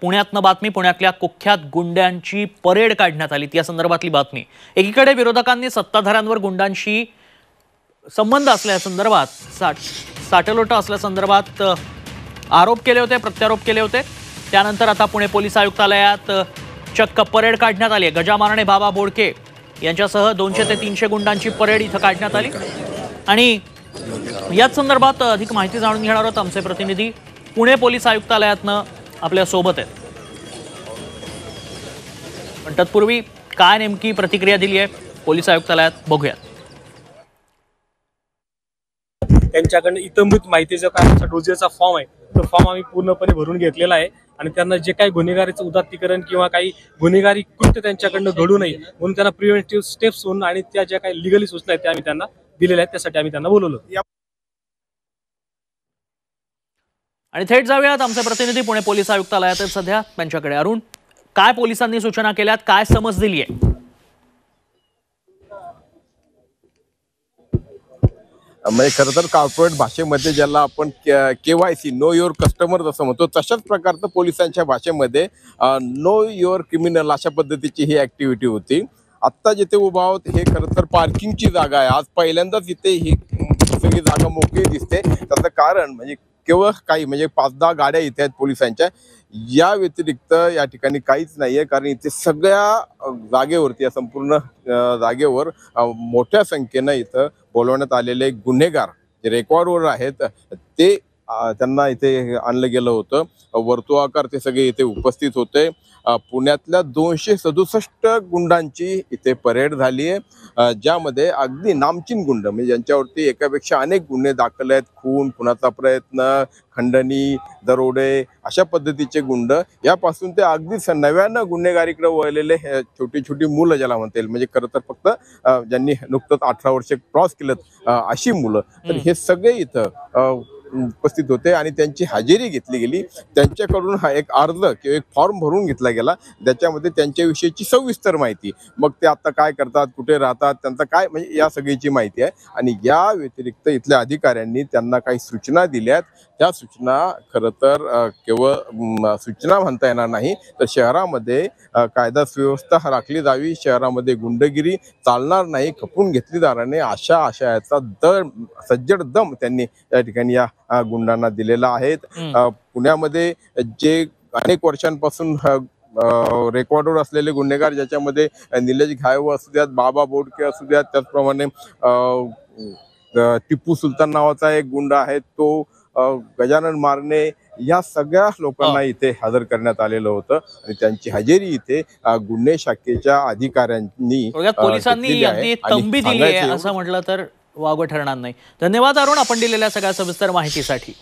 पुण्यातनं बातमी, पुण्यातल्या कुख्यात गुंड्यांची परेड काढण्यात आली या संदर्भातली बातमी। एकीकडे विरोधकांनी सत्ताधाऱ्यांवर गुंडांशी संबंध असल्यासंदर्भात साटेलोटा असल्यासंदर्भात आरोप केले होते, प्रत्यारोप केले होते। त्यानंतर आता पुणे पोलीस आयुक्तालयात चक्क परेड काढण्यात आली। गजामारणे, बाबा बोडके यांच्यासह 200 ते 300 गुंडांची परेड इथं काढण्यात आली आणि याच संदर्भात अधिक माहिती जाणून घेणार आहोत। आमचे प्रतिनिधी पुणे पोलीस आयुक्तालयातनं आपल्या सोबत आहेत। पण तत्पूर्वी काय नेमकी प्रतिक्रिया दिली आहे पोलीस आयुक्तालयात बघूया। त्यांच्याकडून इतंबित माहितीचा काय डोजेचा फॉर्म आहे, तो फॉर्म आम्ही पूर्णपणे भरून घेतलेला आहे आणि त्यांना जे काही गुन्हेगारीचं उदात्तीकरण किंवा काही गुन्हेगारी कृत्य त्यांच्याकडनं घडू नये म्हणून त्यांना प्रिव्हेंटिव्ह स्टेप्स होऊन आणि त्या ज्या काही लिगली सूचना आहेत त्या आम्ही त्यांना दिलेल्या आहेत, त्यासाठी आम्ही त्यांना बोलवलं। आणि थेट जाऊयात, आमचे प्रतिनिधी पुणे पोलीस आयुक्तालयात सध्या त्यांच्याकडे। अरुण, काय पोलिसांनी सूचना केल्यात, काय समज दिली आहे? म्हणजे खरं तर कॉर्पोरेट भाषेमध्ये ज्याला आपण KYC नो युअर कस्टमर जसं म्हणतो, तशाच प्रकारचं पोलिसांच्या भाषेमध्ये नो युअर क्रिमिनल अशा पद्धतीची ही ऍक्टिव्हिटी होती। आत्ता जिथे उभा आहोत हे खरं तर पार्किंगची जागा आहे। आज पहिल्यांदाच इथे ही सगळी जागा मोकळी दिसते। त्याचं कारण म्हणजे केवळ काही म्हणजे 5-10 गाड्या इथे आहेत पोलिसांच्या, या व्यतिरिक्त या ठिकाणी काहीच नाहीये। कारण इथे सगळ्या जागेवरती, या संपूर्ण जागेवर मोठ्या संख्येनं इथं बोलवण्यात आलेले गुन्हेगार जे रेकॉर्डवर आहेत ते त्यांना इथे आणलं गेलं होतं। वर्तुळाकार ते सगळे इथे उपस्थित होते। पुण्यातल्या 267 गुंडांची इथे परेड झाली आहे, ज्यामध्ये अगदी नामचीन गुंड म्हणजे ज्यांच्यावरती एकापेक्षा अनेक गुन्हे दाखल आहेत, खून, खुनाचा प्रयत्न, खंडणी, दरोडे अशा पद्धतीचे गुंड, यापासून ते अगदी नव्यानं गुन्हेगारीकडे वळलेले छोटी छोटी मुलं ज्याला म्हणता येईल, म्हणजे खरं तर फक्त ज्यांनी नुकतंच 18 वर्षे क्रॉस केलं अशी मुलं, तर हे सगळे इथं उपस्थित होते आणि त्यांची हजेरी घेतली गेली। त्यांच्याकडून हा एक अर्ज किंवा एक फॉर्म भरून घेतला गेला, ज्याच्यामध्ये त्यांच्याविषयीची सविस्तर माहिती, मग ते आता काय करतात, कुठे राहतात, त्यांचा काय म्हणजे या सगळीची माहिती आहे। आणि या व्यतिरिक्त इथल्या अधिकाऱ्यांनी त्यांना काही सूचना दिल्यात। त्या सूचना खरं तर केवळ सूचना म्हणता येणार नाही, तर शहरामध्ये कायदा सुव्यवस्था राखली जावी, शहरामध्ये गुंडगिरी चालणार नाही, खपून घेतली जाणार नाही, अशा आशयाचा सज्जड दम त्यांनी या ठिकाणी या गुंडांना दिलेला आहे। पुण्यामध्ये जे अनेक वर्षांपासून रेकॉर्डवर असलेले गुन्हेगार, ज्याच्यामध्ये निलेश घायव असू द्यात, बाबा बोडके असू द्यात, त्याचप्रमाणे टिपू सुलतान नावाचा एक गुंड आहे, तो गजानन मारणे, या सगळ्या लोकांना इथे हजर करण्यात आलेलं होतं आणि त्यांची हजेरी इथे गुन्हे शाखेच्या अधिकाऱ्यांनी पोलिसांनी अगदी तंबी दिली आहे असं म्हटलं तर वावगं ठरणार नाही। धन्यवाद अरुण, आपण दिलेल्या सगळ्या सविस्तर माहितीसाठी।